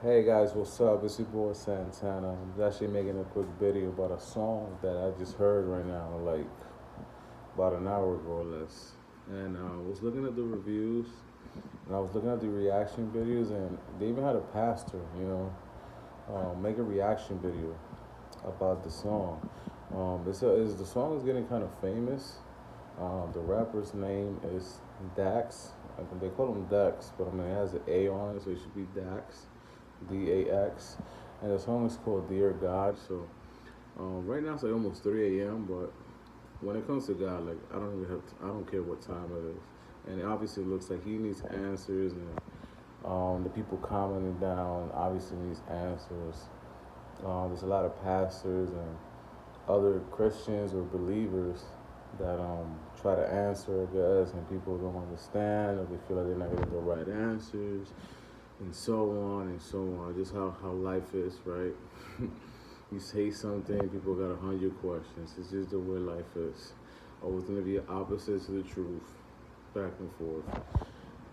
Hey guys, what's up? It's your boy Santana. I'm actually making a quick video about a song that I just heard right now, like about an hour ago or less. And I was looking at the reviews and I was looking at the reaction videos, and they even had a pastor, make a reaction video about the song. The song is getting kind of famous. The rapper's name is DAX. They call him DAX, but I mean it has an A on it, so it should be DAX. DAX, and the song is called "Dear God." So right now it's like almost 3 a.m. But when it comes to God, like I don't care what time it is, and it obviously looks like He needs answers, and the people commenting down obviously needs answers. There's a lot of pastors and other Christians or believers that try to answer, I guess, and people don't understand or they feel like they're not getting the right answers and so on and so on. Just how life is, right? You say something, people got 100 questions. It's just the way life is. Always gonna be opposite to the truth, back and forth.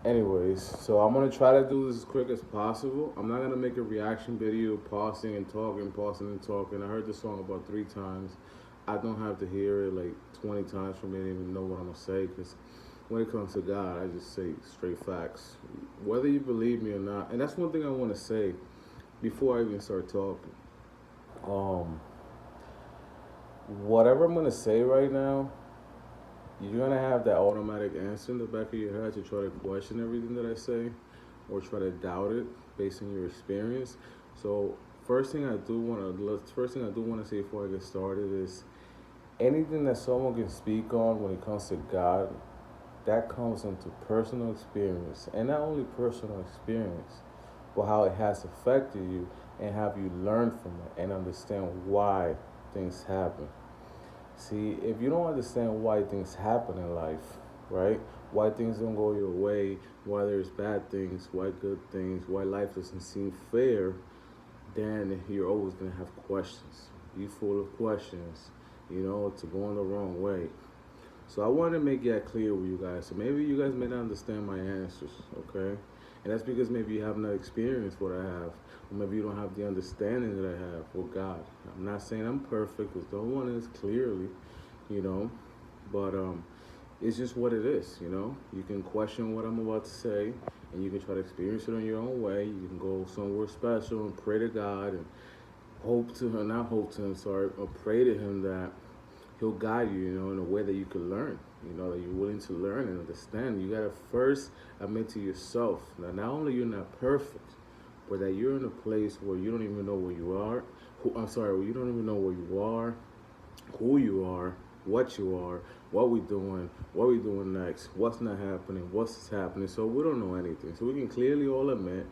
Anyways, so I'm gonna try to do this as quick as possible. I'm not gonna make a reaction video, pausing and talking, pausing and talking. I heard the song about 3 times. I don't have to hear it like 20 times for me to even know what I'm gonna say, because when it comes to God, I just say straight facts, whether you believe me or not. And that's one thing I want to say before I even start talking. Um, Whatever I'm gonna say right now, you're gonna have that automatic answer in the back of your head to try to question everything that I say, or try to doubt it based on your experience. So first thing I do want to say before I get started is anything that someone can speak on when it comes to God, that comes into personal experience, and not only personal experience, but how it has affected you, and have you learned from it and understand why things happen. See, if you don't understand why things happen in life, right? Why things don't go your way, why there's bad things, why good things, why life doesn't seem fair, then you're always gonna have questions. You full of questions, to going the wrong way. So I want to make that clear with you guys. So maybe you guys may not understand my answers, okay? And that's because maybe you have not experienced what I have, or maybe you don't have the understanding that I have with God. I'm not saying I'm perfect, because no one is clearly, you know, but it's just what it is, you know. You can question what I'm about to say, and you can try to experience it in your own way. You can go somewhere special and pray to God and hope to, or not hope to, I'm sorry, or pray to Him that He'll guide you, in a way that you can learn, that you're willing to learn and understand. You gotta first admit to yourself that not only you're not perfect, but that you're in a place where you don't even know where you are. Where you don't even know where you are, who you are, what we doing next, what's not happening, what's happening. So we don't know anything. So we can clearly all admit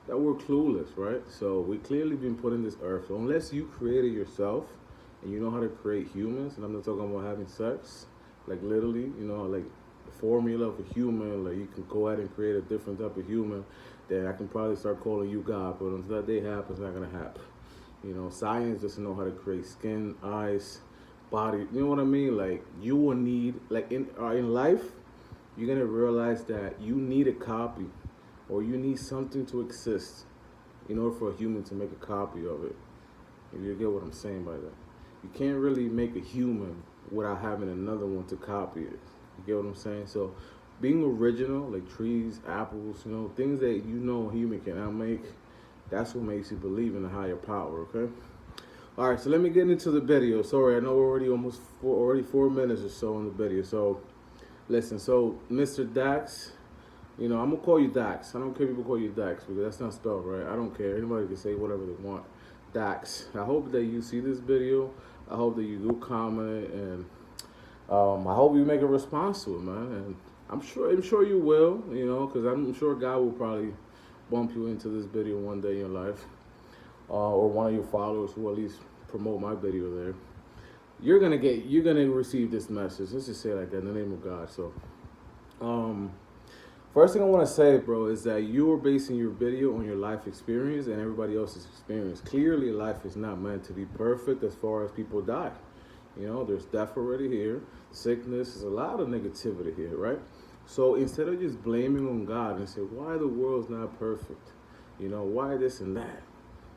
that we're clueless, right? So we clearly been put in this earth. So unless you created yourself and you know how to create humans, and I'm not talking about having sex, like literally, like the formula of a human, like you can go out and create a different type of human, then I can probably start calling you God. But until that day happens, it's not gonna happen. Science doesn't know how to create skin, eyes, body. You know what I mean? Like you will need, like in life, you're gonna realize that you need a copy, or you need something to exist in order for a human to make a copy of it. If you get what I'm saying by that, you can't really make a human without having another one to copy it. You get what I'm saying? So being original, like trees, apples, things that a human cannot make, that's what makes you believe in a higher power, okay? All right, so let me get into the video. Sorry, I know we're already already 4 minutes or so in the video. So listen, so Mr. Dax, I'm gonna call you Dax. I don't care if people call you Dax, because that's not spelled right. I don't care. Anybody can say whatever they want. Dax. I hope that you see this video. I hope that you do comment, and I hope you make a response to it, man. And I'm sure you will, because I'm sure God will probably bump you into this video one day in your life, or one of your followers who at least promote my video there. You're gonna receive this message. Let's just say it like that in the name of God. So, um, first thing I want to say, bro, is that you are basing your video on your life experience and everybody else's experience. Clearly, life is not meant to be perfect as far as people die. There's death already here, sickness, there's a lot of negativity here, right? So instead of just blaming on God and say, why the world's not perfect? Why this and that?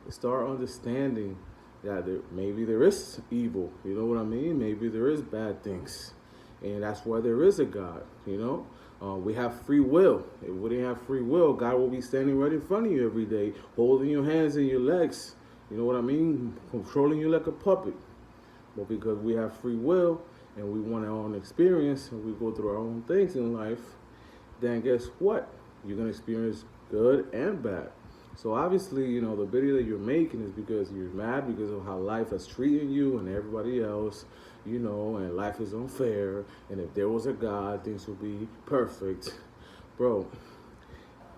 Start understanding that maybe there is evil. You know what I mean? Maybe there is bad things, and that's why there is a God. We have free will. If we didn't have free will, God will be standing right in front of you every day, holding your hands and your legs. You know what I mean? Controlling you like a puppet. But because we have free will and we want our own experience and we go through our own things in life, then guess what? You're going to experience good and bad. So obviously, the video that you're making is because you're mad because of how life has treated you and everybody else, and life is unfair. And if there was a God, things would be perfect. Bro,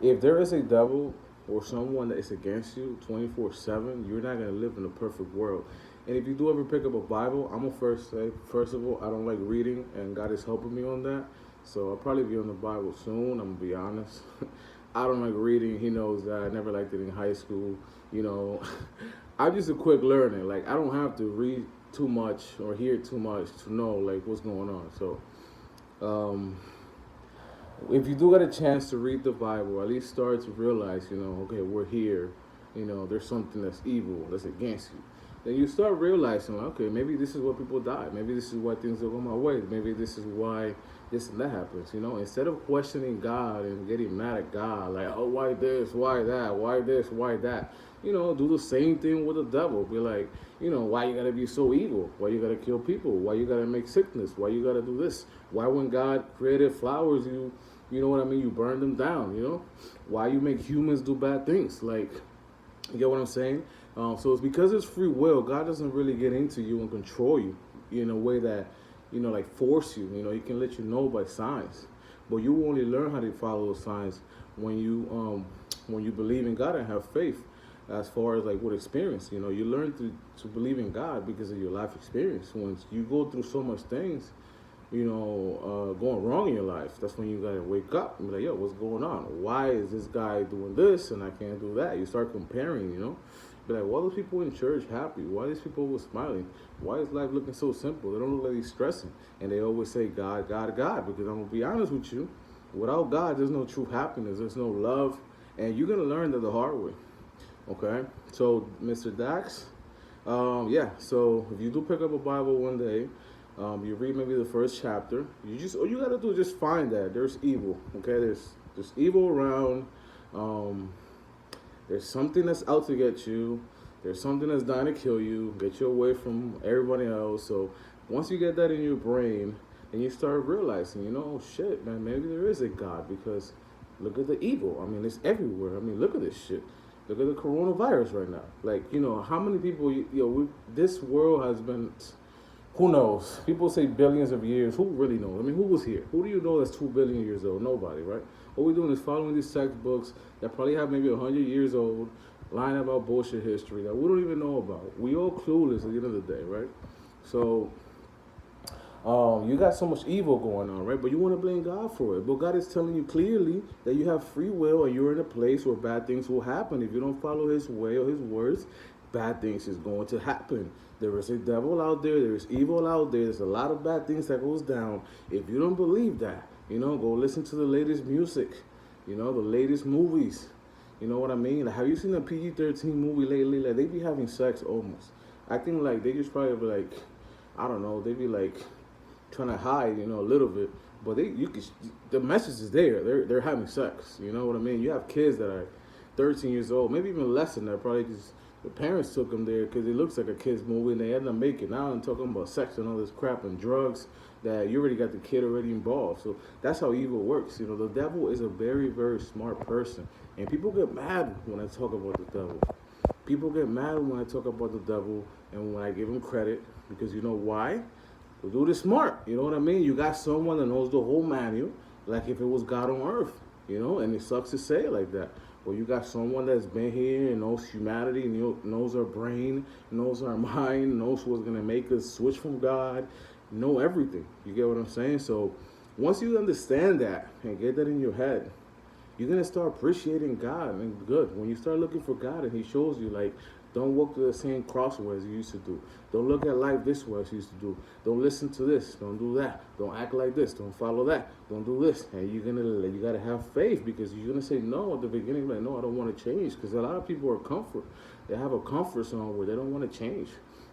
if there is a devil or someone that is against you 24/7, you're not going to live in a perfect world. And if you do ever pick up a Bible, I'm going to first say, first of all, I don't like reading, and God is helping me on that. So I'll probably be on the Bible soon, I'm going to be honest. I don't like reading. He knows that. I never liked it in high school. I'm just a quick learner. Like, I don't have to read too much or hear too much to know, like, what's going on. So if you do get a chance to read the Bible, at least start to realize, okay, we're here. There's something that's evil, that's against you. Then you start realizing, okay, maybe this is why people die. Maybe this is why things don't go my way. Maybe this is why this and that happens. Instead of questioning God and getting mad at God, like, oh, why this, why that, why this, why that, do the same thing with the devil. Be like, why you gotta be so evil? Why you gotta kill people? Why you gotta make sickness? Why you gotta do this? Why when God created flowers, you know what I mean? You burn them down, Why you make humans do bad things? Like, you get what I'm saying? So it's because it's free will. God doesn't really get into you and control you in a way that, like force you. He can let you know by signs. But you only learn how to follow those signs when you believe in God and have faith. As far as like what experience, you learn to believe in God because of your life experience. Once you go through so much things, going wrong in your life, that's when you gotta wake up and be like, yo, what's going on? Why is this guy doing this and I can't do that? You start comparing, Be like, why are those people in church happy? Why are these people always smiling? Why is life looking so simple? They don't look like they're stressing. And they always say God, God, God. Because I'm going to be honest with you, without God, there's no true happiness. There's no love. And you're going to learn that the hard way. Okay? So, Mr. DAX, so if you do pick up a Bible one day, you read maybe the first chapter, all you got to do is just find that there's evil. Okay? There's evil around. There's something that's out to get you. There's something that's dying to kill you, get you away from everybody else. So once you get that in your brain, and you start realizing, oh shit, man, maybe there is a God, because look at the evil. I mean, it's everywhere. I mean, look at this shit. Look at the coronavirus right now. Like, how many people, this world has been, who knows? People say billions of years. Who really knows? I mean, who was here? Who do you know that's 2 billion years old? Nobody, right? What we're doing is following these textbooks that probably have maybe 100 years old, lying about bullshit history that we don't even know about. We all clueless at the end of the day, right? So, you got so much evil going on, right? But you want to blame God for it. But God is telling you clearly that you have free will and you're in a place where bad things will happen. If you don't follow his way or his words, bad things is going to happen. There is a devil out there. There is evil out there. There's a lot of bad things that goes down. If you don't believe that, go listen to the latest music, the latest movies. You know what I mean? Like, have you seen a PG-13 movie lately? Like, they be having sex almost. I think, like, they just probably be like, I don't know, they be like trying to hide, a little bit. But the message is there. They're having sex. You know what I mean? You have kids that are 13 years old, maybe even less than that, probably just the parents took them there because it looks like a kid's movie and they end up making. Now I'm talking about sex and all this crap and drugs that you already got the kid already involved. So that's how evil works. The devil is a very, very smart person. And people get mad when I talk about the devil. People get mad when I talk about the devil and when I give him credit, because you know why? The dude is smart. You know what I mean? You got someone that knows the whole manual, like if it was God on earth, and it sucks to say it like that. Or you got someone that's been here and knows humanity, knows our brain, knows our mind, knows what's going to make us switch from God, know everything. You get what I'm saying? So once you understand that and get that in your head, you're gonna start appreciating God and good. When you start looking for God and He shows you, like, don't walk to the same crossway as you used to do. Don't look at life this way as you used to do. Don't listen to this. Don't do that. Don't act like this. Don't follow that. Don't do this. And you gotta have faith, because you're gonna say no at the beginning. Like, no, I don't want to change, because a lot of people are comfort. They have a comfort zone where they don't want to change.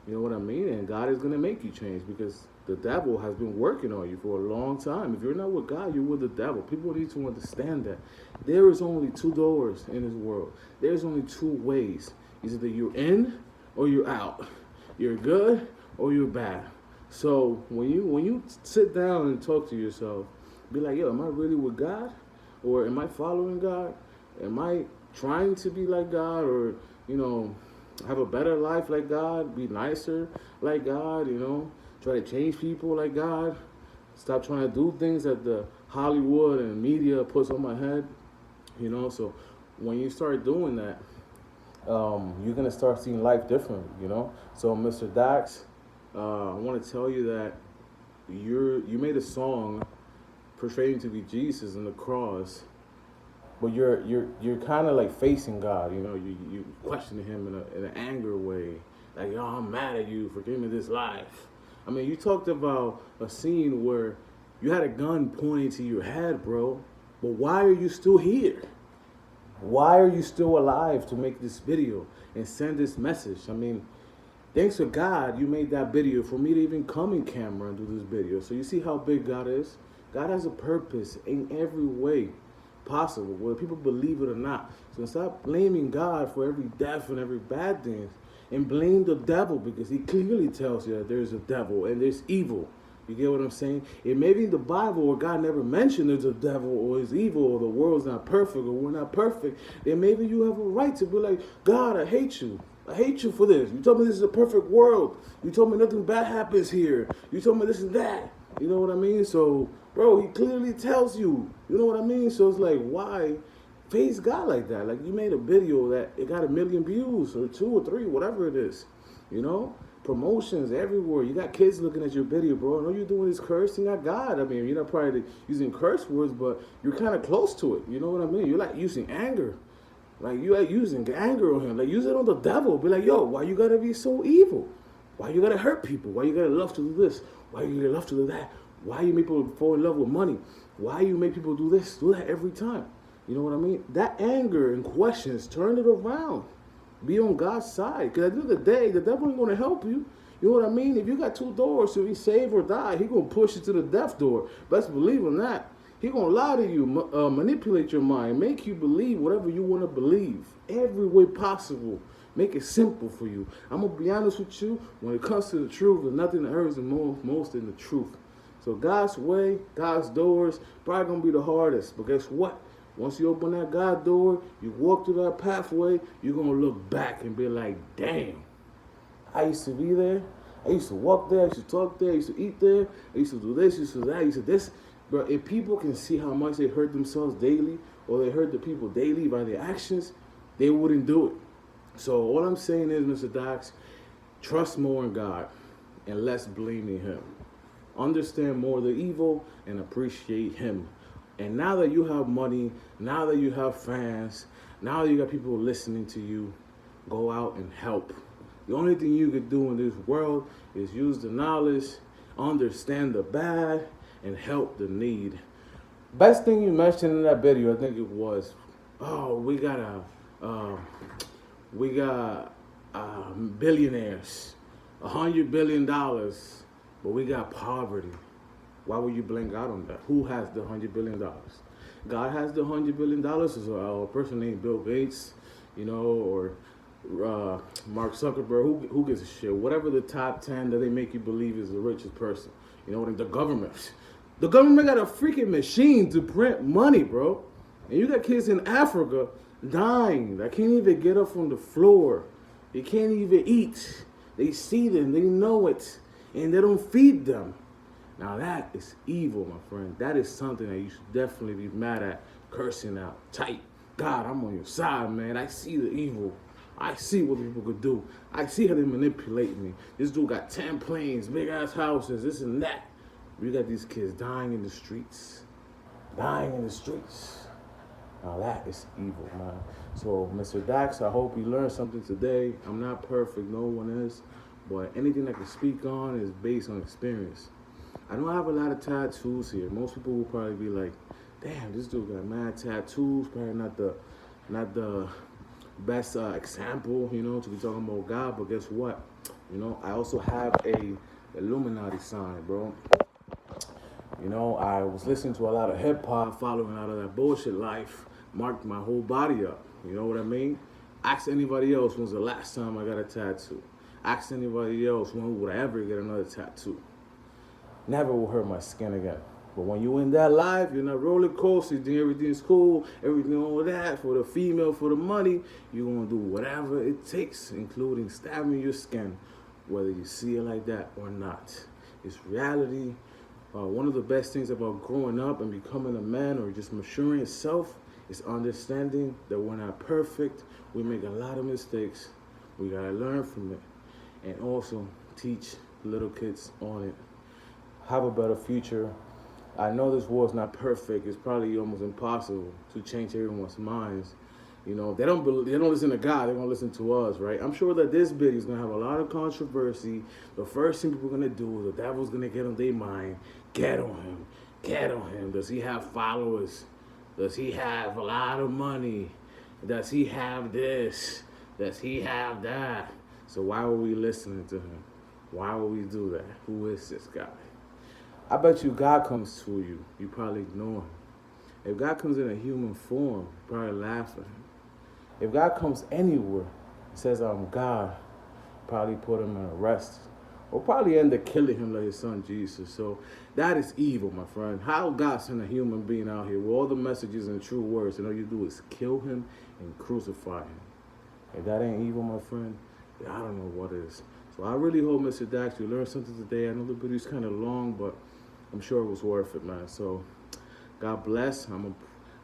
You know what I mean? And God is gonna make you change, because the devil has been working on you for a long time. If you're not with God, you're with the devil. People need to understand that there is only two doors in this world. There's only two ways. Either you're in or you're out. You're good or you're bad. So when you sit down and talk to yourself, be like, yo, am I really with God? Or am I following God? Am I trying to be like God, or, have a better life like God, be nicer like God, try to change people like God, stop trying to do things that the Hollywood and media puts on my head, So when you start doing that, you're gonna start seeing life differently, So, Mr. DAX, I want to tell you that you made a song portraying to be Jesus and the cross, but you're kind of like facing God, you questioning Him in an anger way, like, yo, I'm mad at you for giving me this life. I mean, you talked about a scene where you had a gun pointing to your head, bro. But why are you still here? Why are you still alive to make this video and send this message? I mean, thanks to God, you made that video for me to even come in camera and do this video. So you see how big God is? God has a purpose in every way possible, whether people believe it or not. So stop blaming God for every death and every bad thing, and blame the devil, because He clearly tells you that there's a devil and there's evil. You get what I'm saying? It may be in the Bible where God never mentioned there's a devil or is evil or the world's not perfect or we're not perfect. Then maybe you have a right to be like, God, I hate you. I hate you for this. You told me this is a perfect world. You told me nothing bad happens here. You told me this and that. You know what I mean? So, bro, He clearly tells you. You know what I mean? So it's like, why face God like that? Like, you made a video that it got 1 million views or 2 or 3, whatever it is. Promotions everywhere. You got kids looking at your video, bro. I know you're doing this cursing at God. I mean, you're not probably using curse words, but you're kind of close to it. You know what I mean? You're like using anger. Like, you like using anger on Him. Like, use it on the devil. Be like, yo, why you gotta be so evil? Why you gotta hurt people? Why you gotta love to do this? Why you gotta love to do that? Why you make people fall in love with money? Why you make people do this, do that every time? You know what I mean? That anger and questions, turn it around. Be on God's side. Because at the end of the day, the devil ain't going to help you. You know what I mean? If you got 2 doors to be saved or die, He going to push you to the death door. Best believe in that. He going to lie to you, manipulate your mind, make you believe whatever you want to believe. Every way possible. Make it simple for you. I'm going to be honest with you. When it comes to the truth, there's nothing that hurts the most than the truth. So God's way, God's doors, probably going to be the hardest. But guess what? Once you open that God door, you walk through that pathway, you're going to look back and be like, damn, I used to be there. I used to walk there. I used to talk there. I used to eat there. I used to do this. I used to do that. I used to this. But if people can see how much they hurt themselves daily, or they hurt the people daily by their actions, they wouldn't do it. So all I'm saying is, Mr. DAX, trust more in God and less blaming Him. Understand more the evil and appreciate Him. And now that you have money, now that you have fans, now that you got people listening to you, go out and help. The only thing you could do in this world is use the knowledge, understand the bad, and help the need. Best thing you mentioned in that video, I think it was, we got billionaires, $100 billion, but we got poverty. Why would you blame God on that? Who has the $100 billion? God has the $100 billion. So a person named Bill Gates, or Mark Zuckerberg. Who gives a shit? Whatever the top 10 that they make you believe is the richest person. The government. The government got a freaking machine to print money, bro. And you got kids in Africa dying. They can't even get up from the floor. They can't even eat. They see them. They know it. And they don't feed them. Now that is evil, my friend. That is something that you should definitely be mad at, cursing out. Tight. God, I'm on your side, man. I see the evil. I see what people could do. I see how they manipulate me. This dude got 10 planes, big-ass houses, this and that. We got these kids dying in the streets. Dying in the streets. Now that is evil, man. So, Mr. Dax, I hope you learned something today. I'm not perfect, no one is, but anything I can speak on is based on experience. I don't have a lot of tattoos here. Most people will probably be like, "Damn, this dude got mad tattoos." Probably not the best example, to be talking about God. But guess what? I also have a Illuminati sign, bro. I was listening to a lot of hip hop, following out of that bullshit life, marked my whole body up. You know what I mean? Ask anybody else when's the last time I got a tattoo. Ask anybody else when would I ever get another tattoo. Never will hurt my skin again. But when you're in that life, you're not roller coaster, you think everything's cool, everything all that, for the female, for the money, you're going to do whatever it takes, including stabbing your skin, whether you see it like that or not. It's reality. One of the best things about growing up and becoming a man or just maturing yourself is understanding that we're not perfect. We make a lot of mistakes. We got to learn from it. And also teach little kids on it. Have a better future. I know this world's not perfect. It's probably almost impossible to change everyone's minds. They don't listen to God. They're gonna listen to us, right? I'm sure that this video is gonna have a lot of controversy. The first thing people are gonna do, the devil's gonna get on their mind. Get on him. Get on him. Does he have followers? Does he have a lot of money? Does he have this? Does he have that? So why were we listening to him? Why would we do that? Who is this guy? I bet you God comes to you. You probably ignore him. If God comes in a human form, you probably laugh at him. If God comes anywhere and says, I'm God, probably put him in arrest. Or probably end up killing him like his son Jesus. So that is evil, my friend. How God sent a human being out here with all the messages and true words, and all you do is kill him and crucify him. If that ain't evil, my friend, I don't know what is. So I really hope, Mr. Dax, you learned something today. I know the video's kind of long, but I'm sure it was worth it, man. So God bless.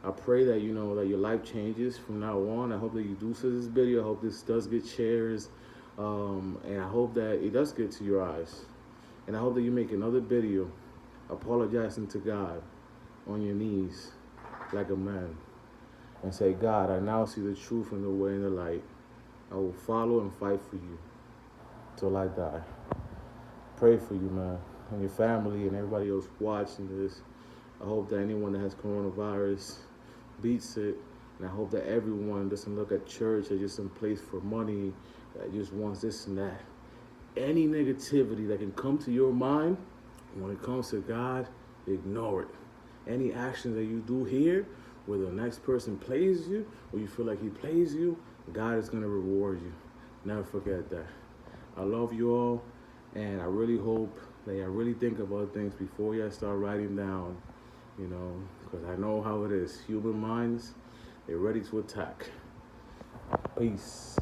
I pray that that your life changes from now on. I hope that you do see this video. I hope this does get shares, and I hope that it does get to your eyes. And I hope that you make another video apologizing to God on your knees like a man and say, God, I now see the truth and the way and the light. I will follow and fight for you till I die. Pray for you, man, and your family and everybody else watching this. I hope that anyone that has coronavirus beats it. And I hope that everyone doesn't look at church as just some place for money, that just wants this and that. Any negativity that can come to your mind, when it comes to God, ignore it. Any action that you do here, where the next person plays you, or you feel like he plays you, God is going to reward you. Never forget that. I love you all, and I really hope that you really think about things before you start writing down, because I know how it is. Human minds, they're ready to attack. Peace.